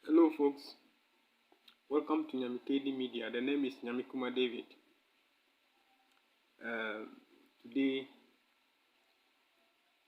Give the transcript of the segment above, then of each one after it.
Hello, folks. Welcome to Nyamikedi Media. The name is Nyamikuma David. Today,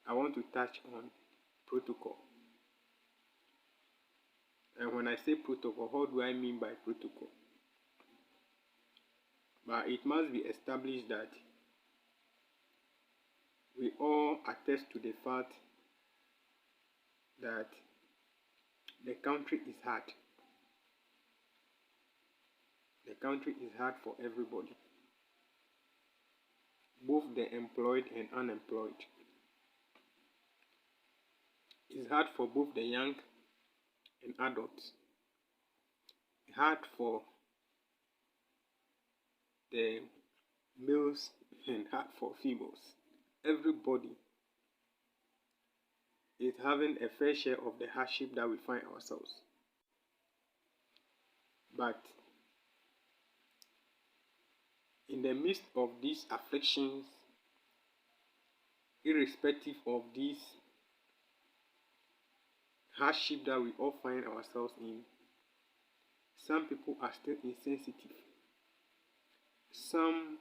I want to touch on protocol. And when I say protocol, what do I mean by protocol? But it must be established that we all attest to the fact that the country is hard. The country is hard for everybody, both the employed and unemployed. It's hard for both the young and adults. It's hard for the males and hard for females. Everybody is having a fair share of the hardship that we find ourselves. But in the midst of these afflictions, irrespective of these hardship that we all find ourselves in, some people are still insensitive. Some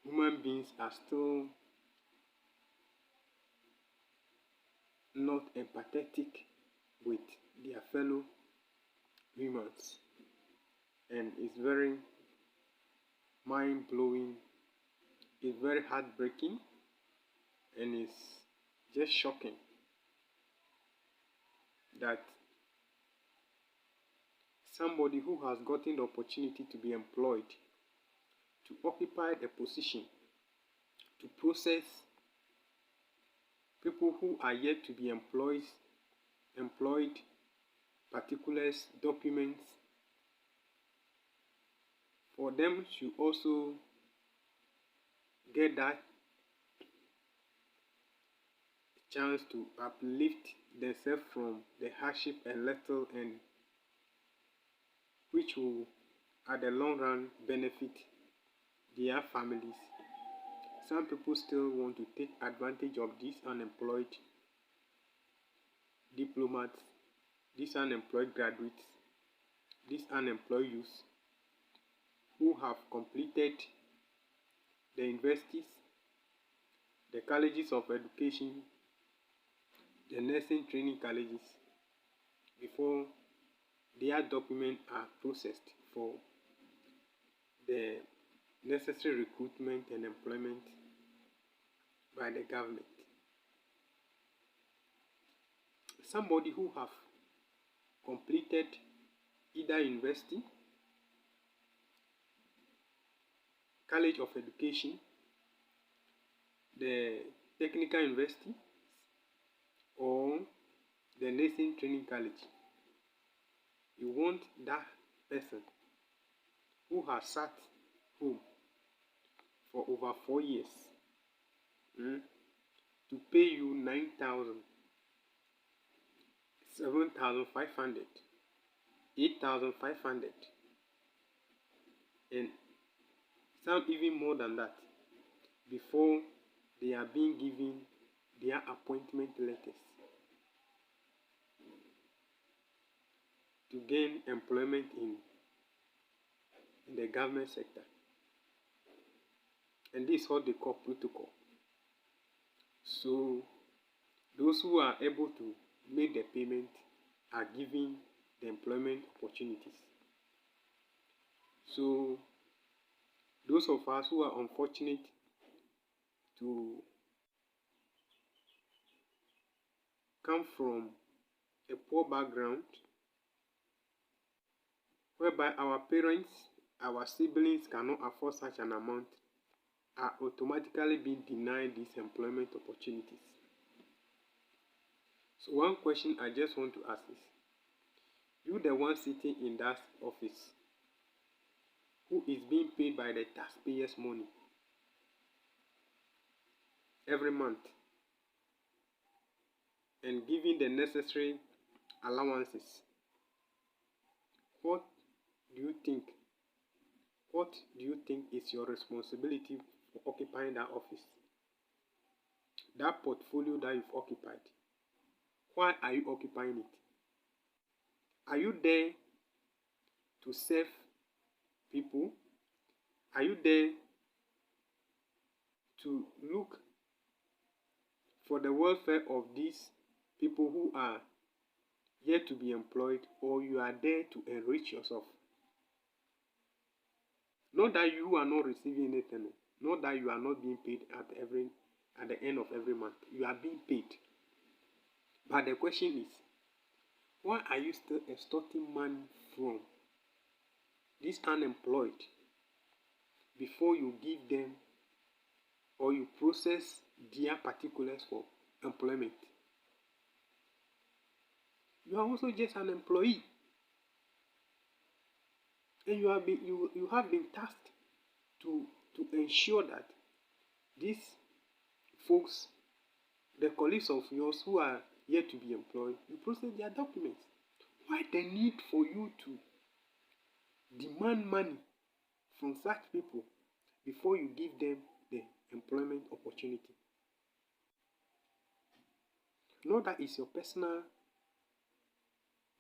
human beings are still not empathetic with their fellow humans, and it's very mind-blowing, it's very heartbreaking, and it's just shocking that somebody who has gotten the opportunity to be employed, to occupy a position, to process people who are yet to be employed particulars, documents, for them to also get that chance to uplift themselves from the hardship a little, and which will at the long run benefit their families. Some people still want to take advantage of these unemployed diplomats, these unemployed graduates, these unemployed youths who have completed the universities, the colleges of education, the nursing training colleges, before their documents are processed for the necessary recruitment and employment by the government. Somebody who have completed either university, college of education, the technical university, or the nursing training college, you want that person who has sat home for over 4 years to pay you 9,000, 7,500, 8,500, and some even more than that, before they are being given their appointment letters to gain employment in the government sector. And this is what they call protocol. So those who are able to make the payment are given the employment opportunities. So those of us who are unfortunate to come from a poor background, whereby our parents, our siblings cannot afford such an amount, are automatically being denied these employment opportunities. So one question I just want to ask is, you the one sitting in that office who is being paid by the taxpayers' money every month and given the necessary allowances, what do you think is your responsibility for occupying that office? That portfolio that you've occupied, Why are you occupying it? Are you there to serve people? Are you there to look for the welfare of these people who are yet to be employed, or you are there to enrich yourself? Not that you are not receiving anything, not that you are not being paid at the end of every month. You are being paid. But the question is, why are you still extorting money from these unemployed before you give them or you process their particulars for employment? You are also just an employee, and you have been tasked to ensure that these folks, the colleagues of yours who are yet to be employed, you process their documents. Why the need for you to demand money from such people before you give them the employment opportunity? Not that it's your personal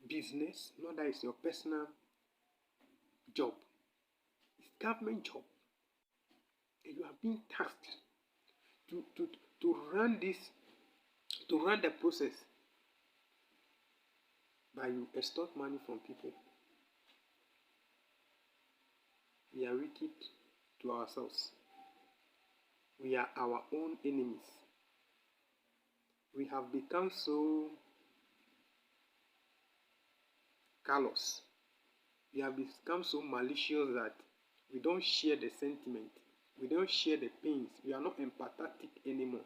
business, not that it's your personal job. It's government job. And you are being tasked to run this, to run the process, but you extort money from people. We are wicked to ourselves. We are our own enemies. We have become so callous. We have become so malicious that we don't share the sentiment. We don't share the pains. We are not empathetic anymore.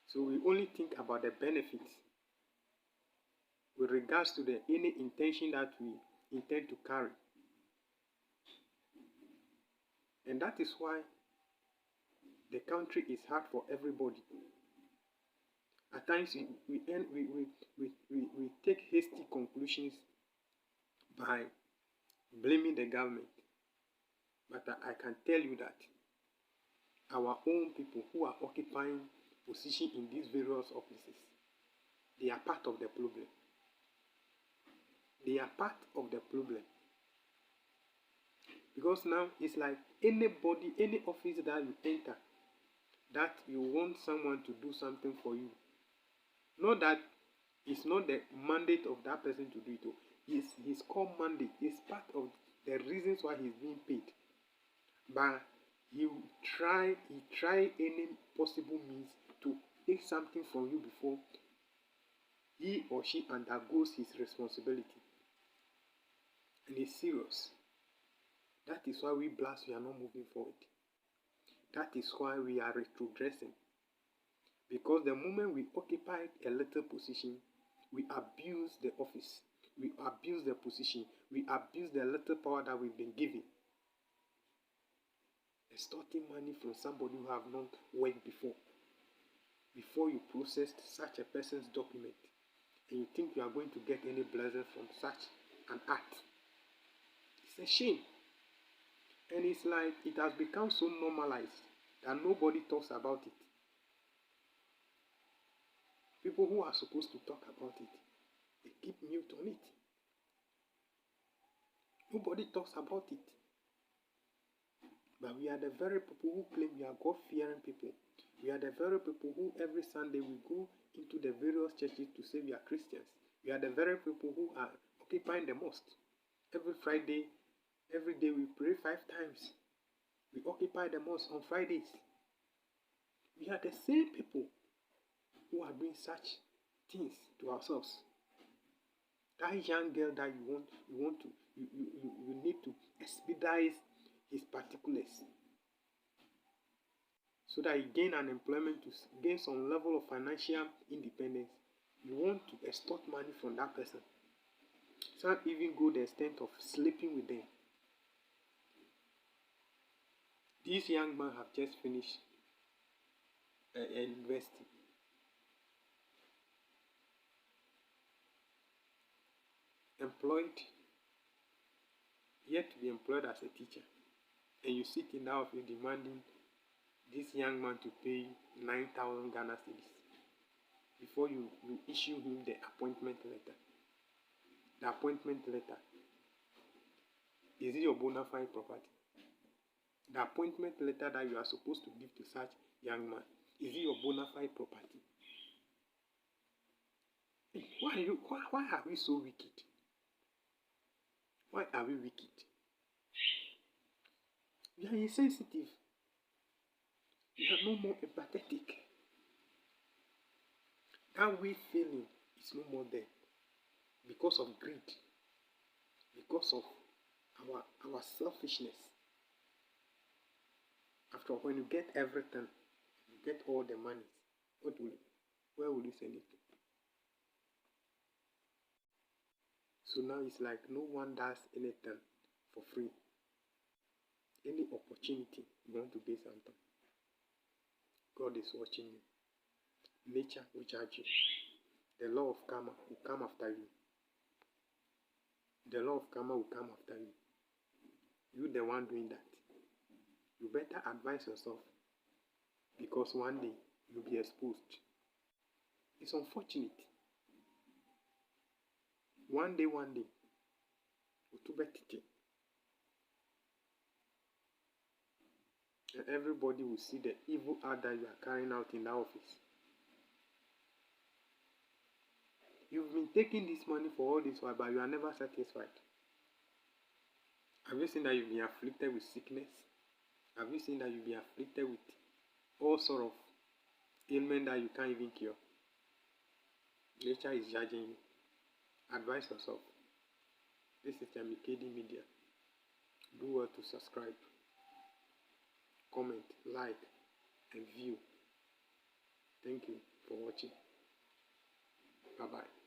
So we only think about the benefits with regards to any intention that we intend to carry. And that is why the country is hard for everybody. At times we take hasty conclusions by blaming the government. But I can tell you that our own people who are occupying position in these various offices, they are part of the problem. They are part of the problem. Because now it's like anybody, any office that you enter, that you want someone to do something for you. Not that it's not the mandate of that person to do it. It's his core mandate. It's part of the reasons why he's being paid. But he try any possible means to take something from you before he or she undergoes his responsibility. And it's serious. That is why we blast, we are not moving forward. That is why we are retrogressing. Because the moment we occupy a little position, we abuse the office. We abuse the position. We abuse the little power that we've been given. Extorting money from somebody who have not worked before you processed such a person's document, and you think you are going to get any blessing from such an act. It's a shame. And it's like it has become so normalized that nobody talks about it. People who are supposed to talk about it, they keep mute on it. Nobody talks about it. But we are the very people who claim we are God-fearing people. We are the very people who every Sunday we go into the various churches to say we are Christians. We are the very people who are occupying the mosque. Every Friday, every day we pray 5 times. We occupy the mosque on Fridays. We are the same people who are doing such things to ourselves. That young girl that you need to expedite his particulars so that he gain an employment, to gain some level of financial independence. You want to extort money from that person. Some even go the extent of sleeping with them. This young man have just finished a university. Employed, yet to be employed as a teacher. And you sit in that office demanding this young man to pay 9,000 Ghana cedis. before you issue him the appointment letter. The appointment letter, is it your bona fide property? The appointment letter that you are supposed to give to such young man, is it your bona fide property? Why are we so wicked? Why are we wicked? We are insensitive. We are no more empathetic. That way feeling is no more there because of greed, because of our selfishness. After all, when you get everything, you get all the money, where will you send it to? So now it's like no one does anything for free. Any opportunity you want to do something, God is watching you. Nature will judge you. The law of karma will come after you. The law of karma will come after you. You the one doing that. You better advise yourself, because one day you'll be exposed. It's unfortunate. One day, and everybody will see the evil act that you are carrying out in that office. You've been taking this money for all this while, but you are never satisfied. Have you seen that you've been afflicted with sickness? Have you seen that you've been afflicted with all sort of ailment that you can't even cure? Nature is judging you. Advise yourself. This is Jamikedi Media. Do well to subscribe, comment, like, and view. Thank you for watching. Bye-bye.